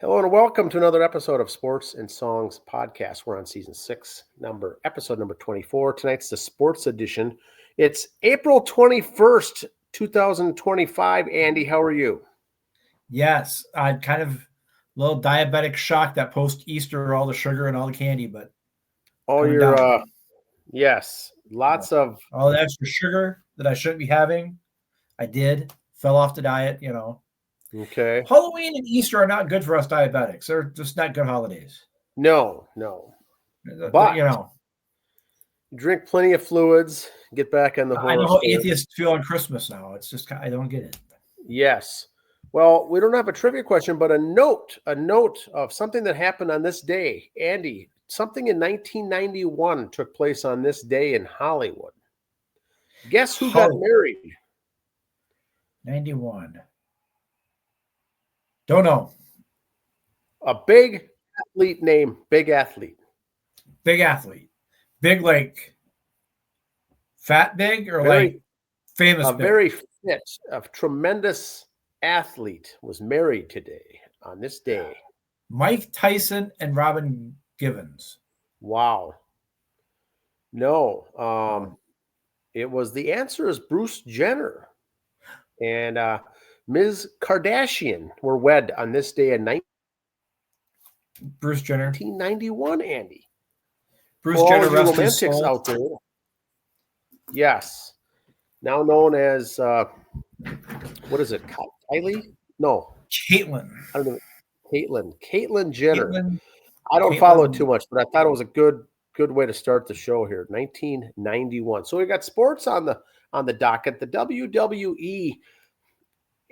Hello and welcome to another episode of Sports and Songs Podcast. We're on season 6, episode number 24. Tonight's the sports edition. It's April 21st, 2025. Andy, how are you? Yes, I'd kind of a little diabetic shock that post-Easter, all the sugar and all the candy, but yes, lots of all the extra sugar that I shouldn't be having, I did. Fell off the diet, Okay. Halloween and Easter are not good for us diabetics. They're just not good holidays. No. But you know, drink plenty of fluids, get back on the horse. I know how atheists feel on Christmas now. It's just I don't get it. Yes. Well, we don't have a trivia question, but a note of something that happened on this day. Andy, something in 1991 took place on this day in Hollywood. Guess who got married? 91. Don't know. A big athlete name, big athlete. Big athlete. Big like fat big or Very, like famous a big? very fit, a tremendous athlete was married today on this day. Mike Tyson and Robin Givens. Wow. No. The answer is Bruce Jenner and Ms. Kardashian were wed on this day in Bruce Jenner. 1991, Andy. Bruce Jenner, rest his romantics soul. out there. Yes. Now known as, what is it, Kylie? No. Caitlyn. I don't know. Caitlyn Jenner. I don't follow it too much, but I thought it was a good way to start the show here. 1991. So we got sports on the docket. The WWE.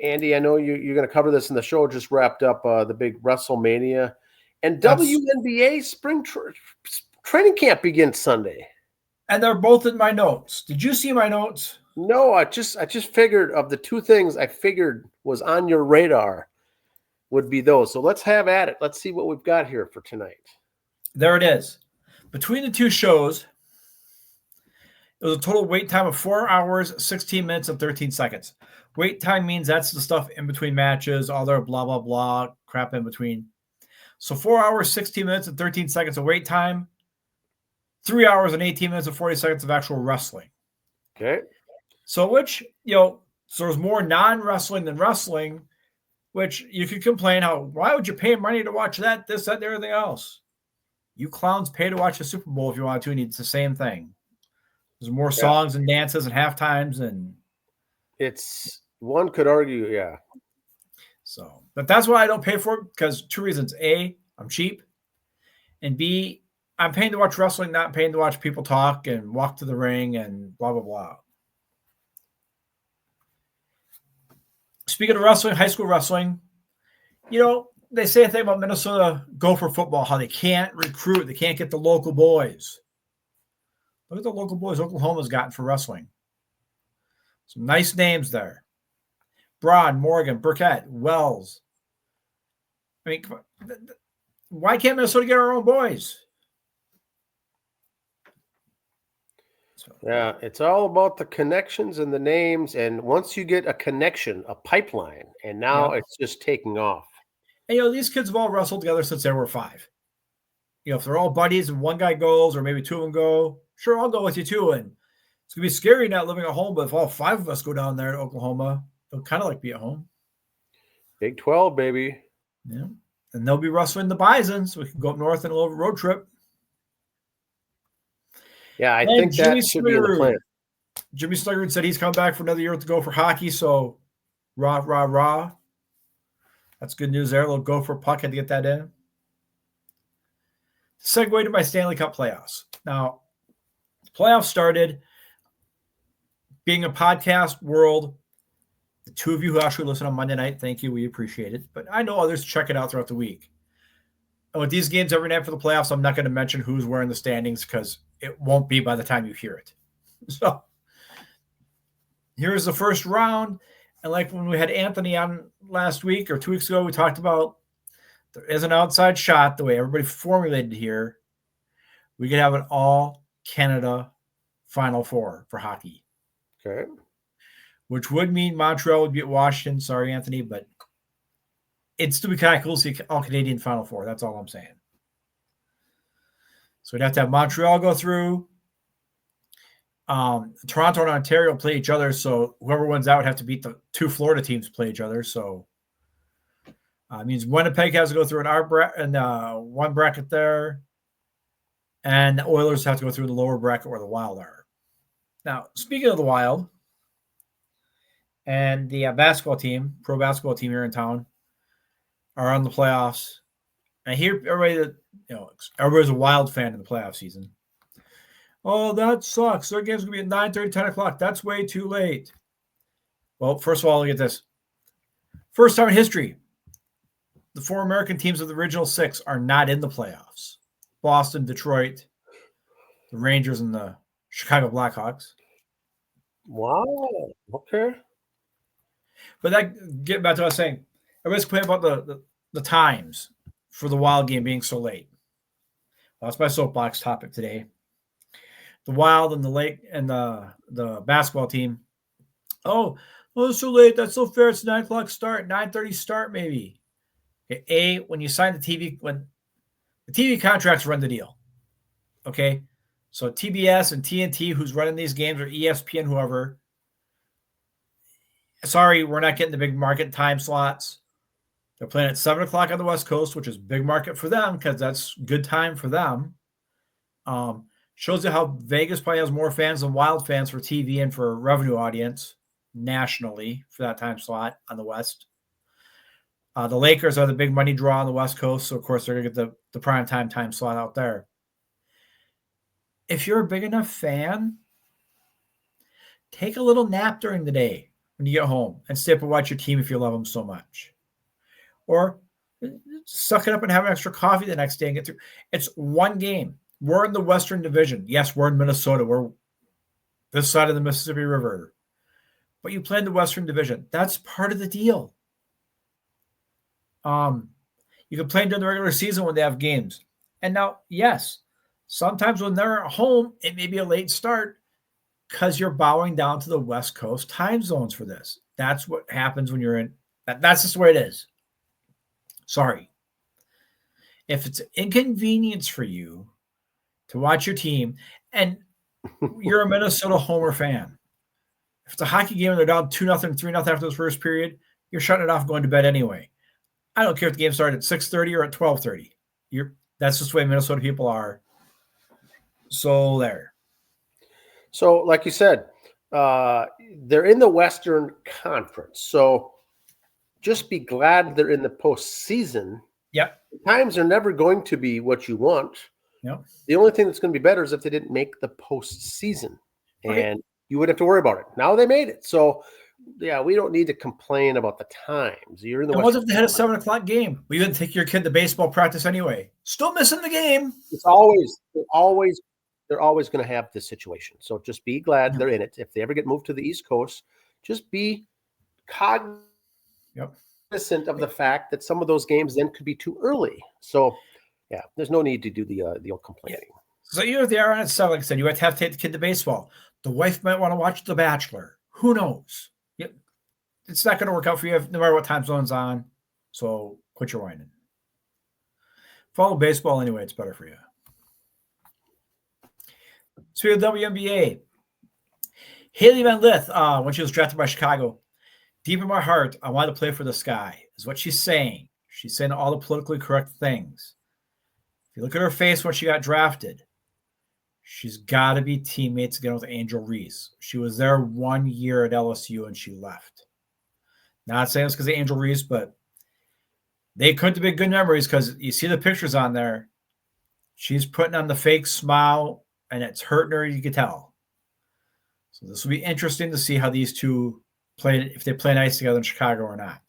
Andy, I know you're going to cover this in the show. Just wrapped up the big WrestleMania, and WNBA spring training camp begins Sunday. And they're both in my notes. Did you see my notes? No, I just figured of the two things I figured was on your radar would be those. So let's have at it. Let's see what we've got here for tonight. There it is. Between the two shows, it was a total wait time of 4 hours, 16 minutes, and 13 seconds. Wait time means that's the stuff in between matches, all their blah, blah, blah crap in between. So 4 hours, 16 minutes, and 13 seconds of wait time. 3 hours and 18 minutes and 40 seconds of actual wrestling. Okay. So so there's more non-wrestling than wrestling, which you could complain why would you pay money to watch that, this, that, and everything else? You clowns pay to watch the Super Bowl if you want to, and it's the same thing. There's more songs and dances and halftimes, and it's one could argue, yeah. So, but that's why I don't pay for it, because two reasons. A, I'm cheap, and B, I'm paying to watch wrestling, not paying to watch people talk and walk to the ring and blah, blah, blah. Speaking of wrestling, high school wrestling, they say a thing about Minnesota Gopher football, how they can't recruit. They can't get the local boys. Look at the local boys Oklahoma's gotten for wrestling. Some nice names there. Braun, Morgan, Burkett, Wells. I mean, why can't Minnesota get our own boys? Yeah, it's all about the connections and the names. And once you get a connection, a pipeline, and now it's just taking off. And, these kids have all wrestled together since they were 5. If they're all buddies and one guy goes or maybe 2 of them go, sure, I'll go with you too. And it's going to be scary not living at home, but if all 5 of us go down there to Oklahoma, it'll kind of like be at home. Big 12, baby. Yeah. And they'll be wrestling the Bison, so we can go up north on a little road trip. Yeah, I think that should be in the plan. Jimmy Sliggard said he's coming back for another year to go for hockey, so rah, rah, rah. That's good news there. A little Gopher puck, had to get that in. Segue to my Stanley Cup playoffs. Now, the playoffs started. Being a podcast world, the 2 of you who actually listen on Monday night, thank you. We appreciate it. But I know others check it out throughout the week. And with these games every night for the playoffs, I'm not going to mention who's where in the standings because it won't be by the time you hear it. So here's the first round. And like when we had Anthony on last week or 2 weeks ago, we talked about there is an outside shot, the way everybody formulated here. We could have an all-Canada Final Four for hockey. Okay. Which would mean Montreal would beat Washington. Sorry, Anthony, but It'd still be kind of cool to see all Canadian Final Four. That's all I'm saying. So we'd have to have Montreal go through. Toronto and Ontario play each other, so whoever wins out would have to beat the 2 Florida teams play each other. So it means Winnipeg has to go through one bracket there, and the Oilers have to go through the lower bracket where the Wild are. Now, speaking of the Wild and the basketball team, pro basketball team here in town, are on the playoffs. And I hear everybody's a Wild fan in the playoff season. Oh, that sucks. Their game's going to be at 9:30, 10 o'clock. That's way too late. Well, first of all, look at this. First time in history, the 4 American teams of the original 6 are not in the playoffs. Boston, Detroit, the Rangers, and the Chicago Blackhawks. Wow. Okay. But that, getting back to what I was saying, everybody's complaining about the times for the Wild game being so late. Well, that's my soapbox topic today. The Wild and the Lake and the basketball team. Oh, it's so late. That's so fair. It's 9 o'clock start, 9:30 start maybe. Okay, when you sign when the TV contracts run the deal. Okay, so TBS and TNT, who's running these games, or ESPN, whoever. Sorry, we're not getting the big market time slots. They're playing at 7 o'clock on the West Coast, which is big market for them because that's good time for them. Shows you how Vegas probably has more fans than Wild fans for TV and for revenue audience nationally for that time slot on the West. The Lakers are the big money draw on the West Coast, so of course they're going to get the prime time slot out there. If you're a big enough fan, take a little nap during the day when you get home and stay up and watch your team if you love them so much. Or suck it up and have an extra coffee the next day and get through. It's one game. We're in the Western Division. Yes, we're in Minnesota. We're this side of the Mississippi River. But you play in the Western Division. That's part of the deal. You can play during the regular season when they have games. And now, yes, sometimes when they're at home, it may be a late start because you're bowing down to the West Coast time zones for this. That's what happens when you're in. That's just the way it is. Sorry. If it's an inconvenience for you to watch your team, and you're a Minnesota Homer fan, if it's a hockey game and they're down 2-0, 3-0 after the first period, you're shutting it off and going to bed anyway. I don't care if the game started at 6:30 or at 12:30. That's just the way Minnesota people are. So there. So, like you said, they're in the Western Conference. So just be glad they're in the postseason. Yep. Times are never going to be what you want. Yep. The only thing that's going to be better is if they didn't make the postseason, and you wouldn't have to worry about it. Now they made it. So, yeah, we don't need to complain about the times. You're in the. What if they had a 7 o'clock game? We didn't take your kid to baseball practice anyway. Still missing the game. It's they're always going to have this situation. So just be glad they're in it. If they ever get moved to the East Coast, just be cognizant of the fact that some of those games then could be too early. So, yeah, there's no need to do the old complaining. So even if they are on at 7, like I said, you have to take the kid to baseball. The wife might want to watch The Bachelor. Who knows? It's not going to work out for you no matter what time zone's on. So quit your whining. Follow baseball anyway. It's better for you. Speaking of WNBA, Haley Van Lith, when she was drafted by Chicago, deep in my heart, I want to play for the sky, is what she's saying. She's saying all the politically correct things. If you look at her face when she got drafted, she's got to be teammates again with Angel Reese. She was there 1 year at LSU and she left. Not saying it's because of Angel Reese, but they couldn't have been good memories because you see the pictures on there. She's putting on the fake smile and it's hurting her, you can tell. So this will be interesting to see how these two play, if they play nice together in Chicago or not.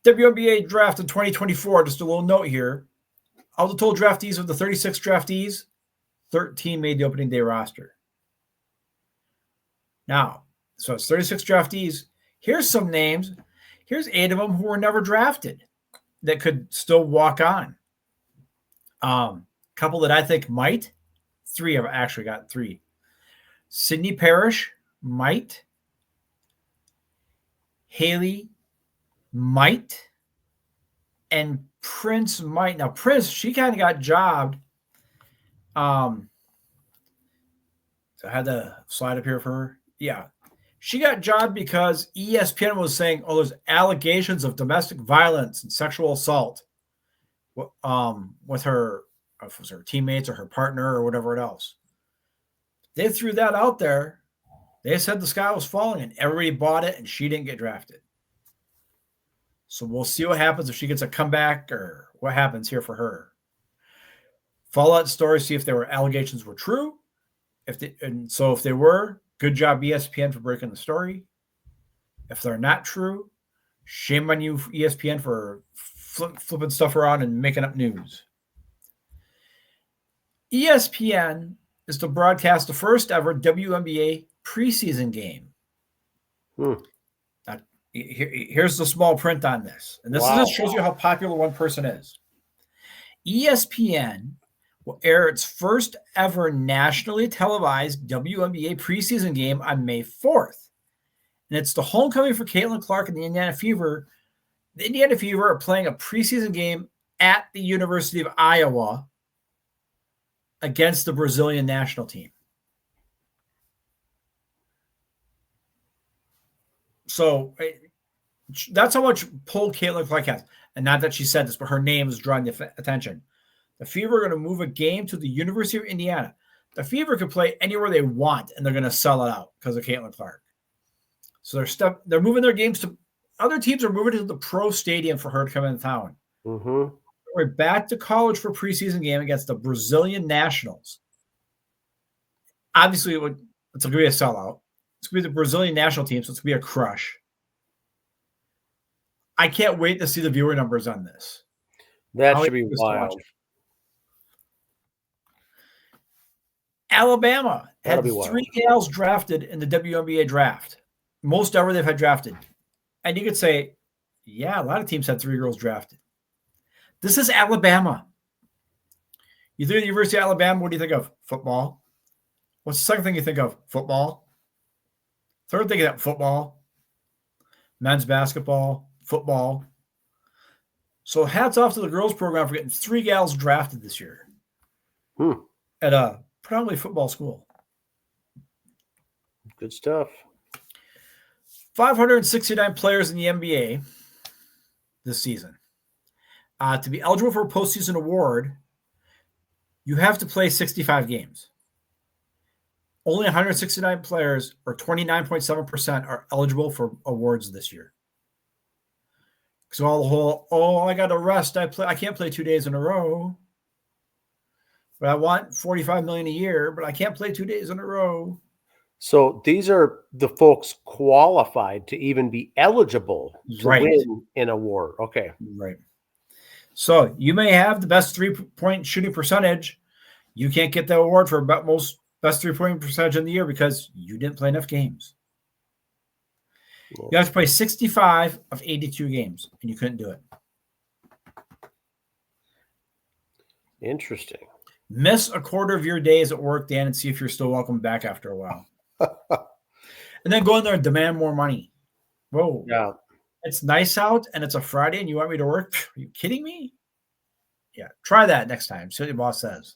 WNBA draft in 2024, just a little note here. Of the total draftees, of the 36 draftees, 13 made the opening day roster. Now, so it's 36 draftees. Here's some names. Here's 8 of them who were never drafted that could still walk on. Couple that I think might. 3 I've actually got 3. Sydney Parrish might. Haley might, and Prince might. Now, Prince, she kind of got jobbed. So I had the slide up here for her. Yeah. She got jobbed because ESPN was saying, oh, there's allegations of domestic violence and sexual assault with her, if it was her teammates or her partner or whatever else. They threw that out there. They said the sky was falling and everybody bought it and she didn't get drafted. So we'll see what happens if she gets a comeback or what happens here for her. Follow that story, see if there were allegations were true. If they were, good job ESPN for breaking the story. If they're not true, shame on you, ESPN, for flipping stuff around and making up news. ESPN is to broadcast the first ever WNBA preseason game. Now, here's the small print on this. And this just shows you how popular one person is. ESPN will air its first ever nationally televised WNBA preseason game on May 4th. And it's the homecoming for Caitlin Clark and the Indiana Fever. The Indiana Fever are playing a preseason game at the University of Iowa against the Brazilian national team. So that's how much pull Caitlin Clark has. And not that she said this, but her name is drawing the attention. The Fever are going to move a game to the University of Indiana. The Fever could play anywhere they want, and they're going to sell it out because of Caitlin Clark. So they're moving their games to other teams are moving to the pro stadium for her to come into town. Mm-hmm. We're back to college for preseason game against the Brazilian Nationals. Obviously, it's going to be a sellout. It's going to be the Brazilian national team, so it's going to be a crush. I can't wait to see the viewer numbers on this. That should be wild. Alabama had 3 gals drafted in the WNBA draft. Most ever they've had drafted. And you could say, yeah, a lot of teams had 3 girls drafted. This is Alabama. You think of the University of Alabama, what do you think of? Football. What's the second thing you think of? Football. Third thing, football. Men's basketball, football. So hats off to the girls program for getting 3 gals drafted this year at a predominantly football school. Good stuff. 569 players in the NBA this season. To be eligible for a postseason award, you have to play 65 games. Only 169 players, or 29.7%, are eligible for awards this year. So all the whole, I got to rest. I can't play 2 days in a row. But I want $45 million a year, but I can't play 2 days in a row. So these are the folks qualified to even be eligible to win an award. Okay. Right. So you may have the best 3-point shooting percentage. You can't get the award for most best 3-point percentage in the year because you didn't play enough games. You have to play 65 of 82 games, and you couldn't do it. Interesting. Miss a quarter of your days at work, Dan, and see if you're still welcome back after a while. And then go in there and demand more money. Whoa. Yeah. It's nice out, and it's a Friday, and you want me to work? Are you kidding me? Yeah. Try that next time. See what your boss says.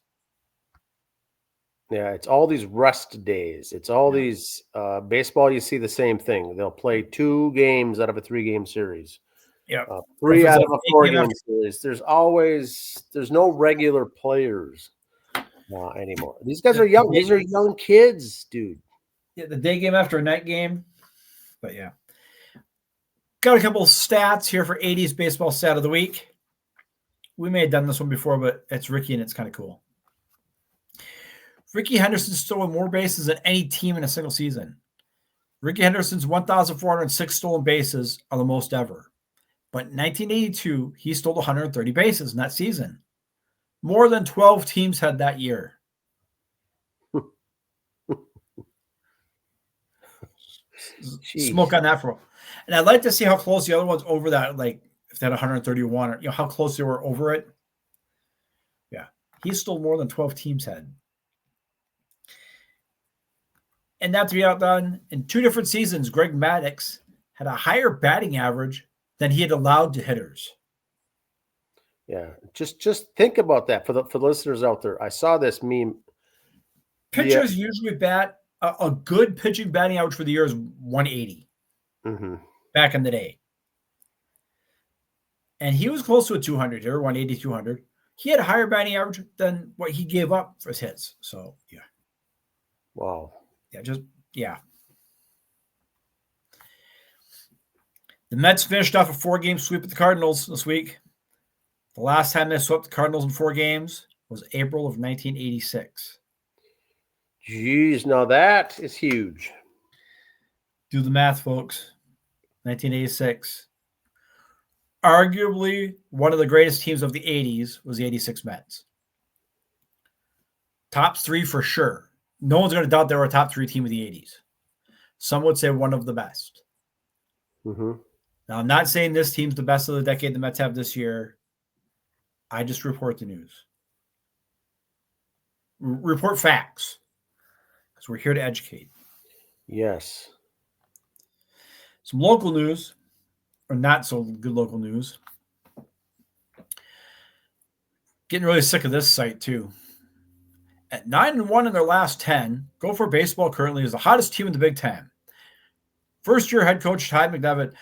Yeah, it's all these rest days. It's all these baseball. You see the same thing. They'll play 2 games out of a 3-game series. Yeah, 3 out of a 4-game series. There's no regular players anymore. These guys are young. These are young kids, dude. Yeah, the day game after a night game. But yeah, got a couple of stats here for 80s baseball stat of the week. We may have done this one before, but it's Ricky and it's kind of cool. Ricky Henderson stolen more bases than any team in a single season. Ricky Henderson's 1,406 stolen bases are the most ever. But in 1982, he stole 130 bases in that season. More than 12 teams had that year. Smoke on that for a while. And I'd like to see how close the other ones over that, like if they had 131, or how close they were over it. Yeah. He stole more than 12 teams had. And not to be outdone, in 2 different seasons, Greg Maddux had a higher batting average than he had allowed to hitters. Yeah, just think about that for the listeners out there. I saw this meme. Pitchers usually bat a good pitching batting average for the year is 180 back in the day. And he was close to a 200 here, 180, 200. He had a higher batting average than what he gave up for his hits. So, yeah. Wow. Yeah. The Mets finished off a 4-game sweep of the Cardinals this week. The last time they swept the Cardinals in 4 games was April of 1986. Jeez, now that is huge. Do the math, folks. 1986. Arguably, one of the greatest teams of the 80s was the 86 Mets. Top 3 for sure. No one's going to doubt they were a top 3 team of the 80s. Some would say one of the best. Mm-hmm. Now, I'm not saying this team's the best of the decade the Mets have this year. I just report the news. Report facts. Because we're here to educate. Yes. Some local news, or not so good local news. Getting really sick of this site, too. At 9-1 in their last 10, Gopher Baseball currently is the hottest team in the Big Ten. First-year head coach Ty McDevitt.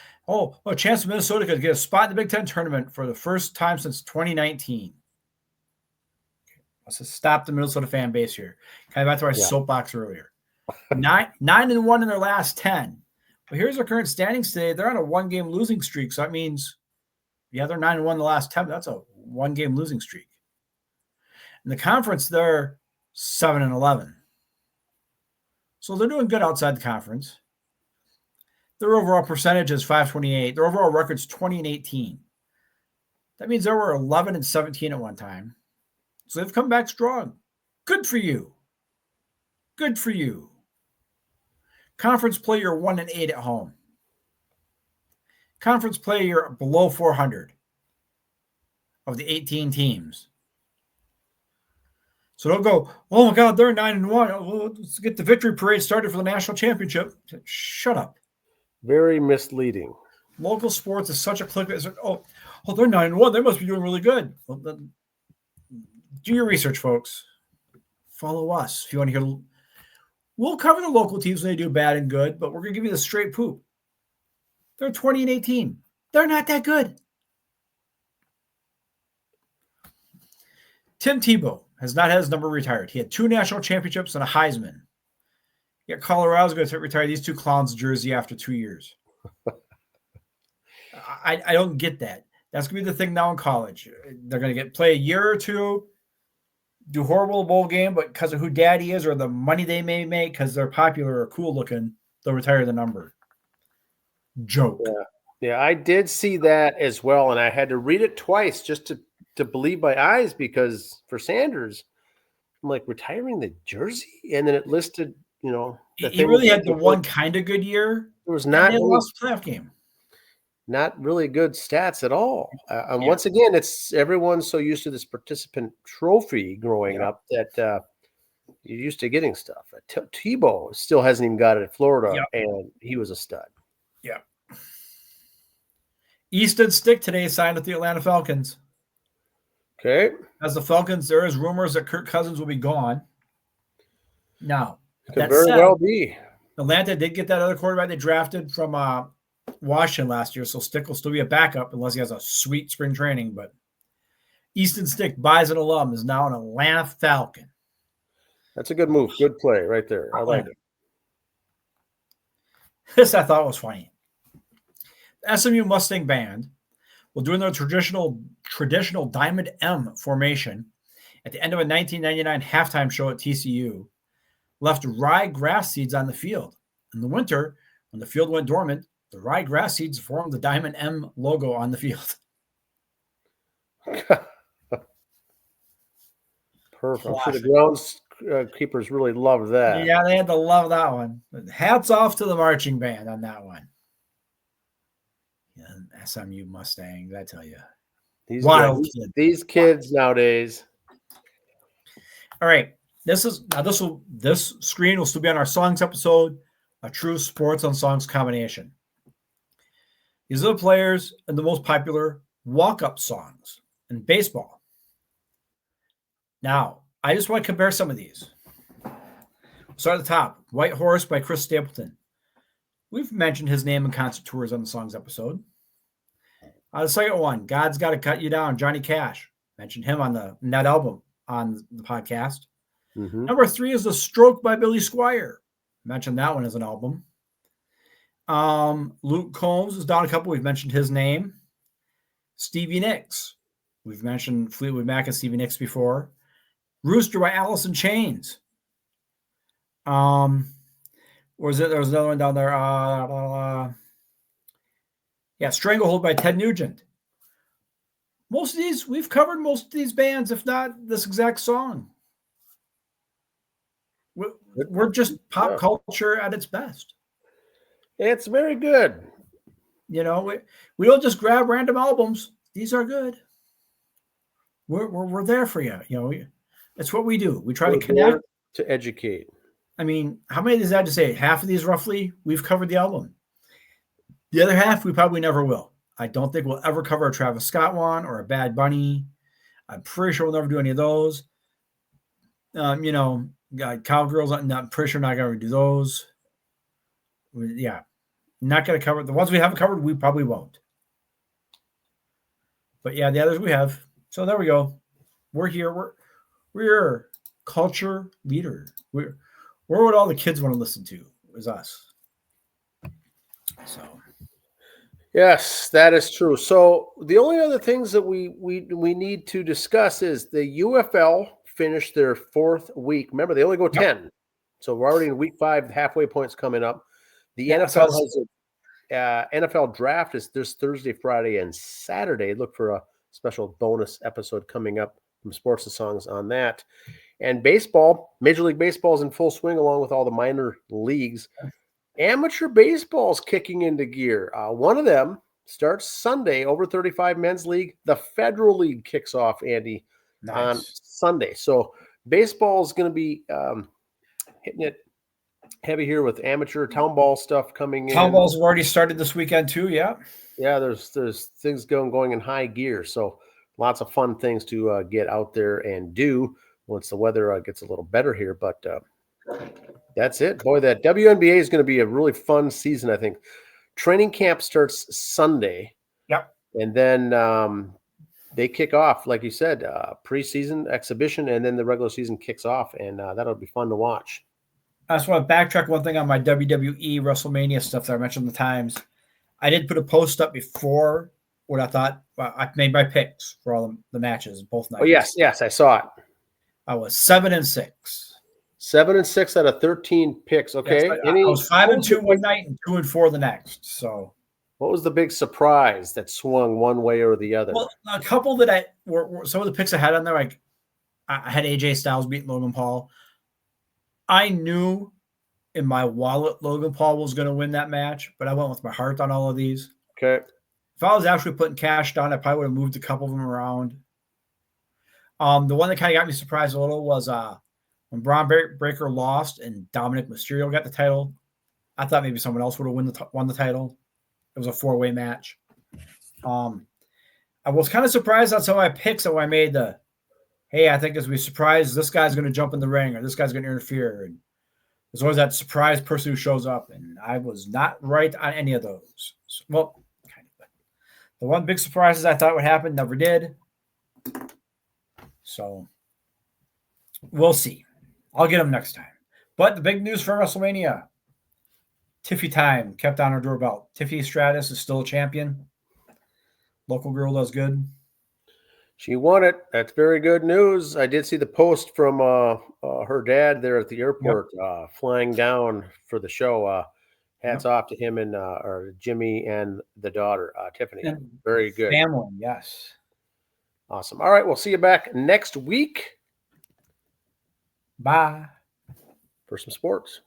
A chance of Minnesota could get a spot in the Big Ten tournament for the first time since 2019. Let's just stop the Minnesota fan base here. Kind of back to our soapbox earlier. 9-1 in their last 10. But here's their current standings today. They're on a 1-game losing streak. So that means, they're 9-1 in the last 10. That's a 1-game losing streak. In the conference, they're 7-11. So they're doing good outside the conference. Their overall percentage is .528. Their overall record's 20-18. That means they were 11-17 at one time. So they've come back strong. Good for you. Good for you. Conference play, you're 1-8 at home. Conference play, you're below 400 of the 18 teams. So don't go, oh my God, they're 9-1. Let's get the victory parade started for the national championship. Shut up. Very misleading. Local sports is such a click. They're 9-1. They must be doing really good. Well, then, do your research, folks. Follow us if you want to hear. We'll cover the local teams when they do bad and good, but we're going to give you the straight poop. They're 20-18. They're not that good. Tim Tebow has not had his number retired. He had 2 national championships and a Heisman. Yet Colorado's going to retire these 2 clowns' jersey after 2 years. I don't get that. That's going to be the thing now in college. They're going to play a year or 2, do horrible bowl game, but because of who daddy is or the money they may make because they're popular or cool looking, they'll retire the number. Joke. Yeah, I did see that as well, and I had to read it twice just to believe my eyes because for Sanders, I'm like, retiring the jersey? And then it listed, he really had the one kind of good year. There was not really, lost the playoff game. Not really good stats at all. And once again, it's everyone's so used to this participant trophy growing up that you're used to getting stuff. Tebow still hasn't even got it at Florida, and he was a stud. Yeah. Easton Stick today signed with the Atlanta Falcons. Okay. As the Falcons, there is rumors that Kirk Cousins will be gone. Now, could very well be. Atlanta did get that other quarterback they drafted from Washington last year, so Stick will still be a backup unless he has a sweet spring training. But Easton Stick, Bison alum, is now an Atlanta Falcon. That's a good move. Good play right there. I like it. This I thought was funny. The SMU Mustang Band will do their traditional Diamond M formation at the end of a 1999 halftime show at TCU. Left rye grass seeds on the field. In the winter, when the field went dormant, the rye grass seeds formed the Diamond M logo on the field. Perfect. I'm sure the groundskeepers really loved that. Yeah, they had to love that one. But hats off to the marching band on that one. Yeah, SMU Mustangs, I tell you. These kids nowadays. All right. This screen will still be on our songs episode, a true sports on songs combination. These are the players and the most popular walk-up songs in baseball. Now, I just want to compare some of these. Start at the top. White Horse by Chris Stapleton. We've mentioned his name in concert tours on the songs episode. The second one, God's Gotta Cut You Down, Johnny Cash. Mentioned him on that album on the podcast. Mm-hmm. Number 3 is The Stroke by Billy Squier. Mentioned that one as an album. Luke Combs is down a couple. We've mentioned his name. Stevie Nicks. We've mentioned Fleetwood Mac and Stevie Nicks before. Rooster by Alice in Chains. There was another one down there. Stranglehold by Ted Nugent. Most of these, we've covered most of these bands, if not this exact song. We're just pop culture at its best. It's very good. We don't just grab random albums. These are good. We're there for you. It's what we do. We try to connect. To educate. I mean, how many does that to say? Half of these roughly, we've covered the album. The other half, we probably never will. I don't think we'll ever cover a Travis Scott one or a Bad Bunny. I'm pretty sure we'll never do any of those. Cowgirls, I'm pretty sure not going to do those. Not going to cover. The ones we haven't covered, we probably won't. But the others we have. So there we go. We're here. We're culture leader. We're what all the kids want to listen to is us. So. Yes, that is true. So the only other things that we need to discuss is the UFL finished their 4th week. Remember, they only go 10. So we're already in week 5. The halfway point's coming up. The NFL has NFL draft is this Thursday, Friday, and Saturday. Look for a special bonus episode coming up from Sports and Songs on that. And baseball, Major League Baseball is in full swing along with all the minor leagues. Amateur baseball is kicking into gear. One of them starts Sunday, over 35 men's league. The Federal League kicks off, Andy, on Sunday. So baseball is going to be hitting it heavy here with amateur town ball stuff coming in. Town balls have already started this weekend too, yeah. Yeah, there's things going in high gear. So lots of fun things to get out there and do once the weather gets a little better here. But that's it. Boy, that WNBA is going to be a really fun season, I think. Training camp starts Sunday. Yep. And then they kick off, like you said, preseason exhibition, and then the regular season kicks off, and that'll be fun to watch. I just want to backtrack one thing on my WWE WrestleMania stuff that I mentioned the times. I did put a post up before what I thought. I made my picks for all the matches, both nights. Oh, yes, I saw it. I was 7-6. 7-6 out of 13 picks. Okay. Yes, I was 5-2 one night and 2-4 the next. So, what was the big surprise that swung one way or the other? Well, a couple that were some of the picks I had on there. Like I had AJ Styles beating Logan Paul. I knew in my wallet Logan Paul was going to win that match, but I went with my heart on all of these. Okay. If I was actually putting cash down, I probably would have moved a couple of them around. The one that kind of got me surprised a little was when Braun Breaker lost and Dominic Mysterio got the title. I thought maybe someone else would have won the title. It was a 4-way match. I was kind of surprised on some of my picks that when I made I think as we surprised, this guy's going to jump in the ring or this guy's going to interfere. And there's always that surprise person who shows up. And I was not right on any of those. Well, kind of. The one big surprises I thought would happen never did. So we'll see. I'll get them next time. But the big news for WrestleMania, Tiffy time kept on her door belt. Tiffy Stratus is still a champion. Local girl does good. She won it. That's very good news. I did see the post from her dad there at the airport, flying down for the show. Hats off to him and or Jimmy and the daughter, Tiffany. And very good. Family, yes. Awesome. All right, we'll see you back next week. Bye. For some sports.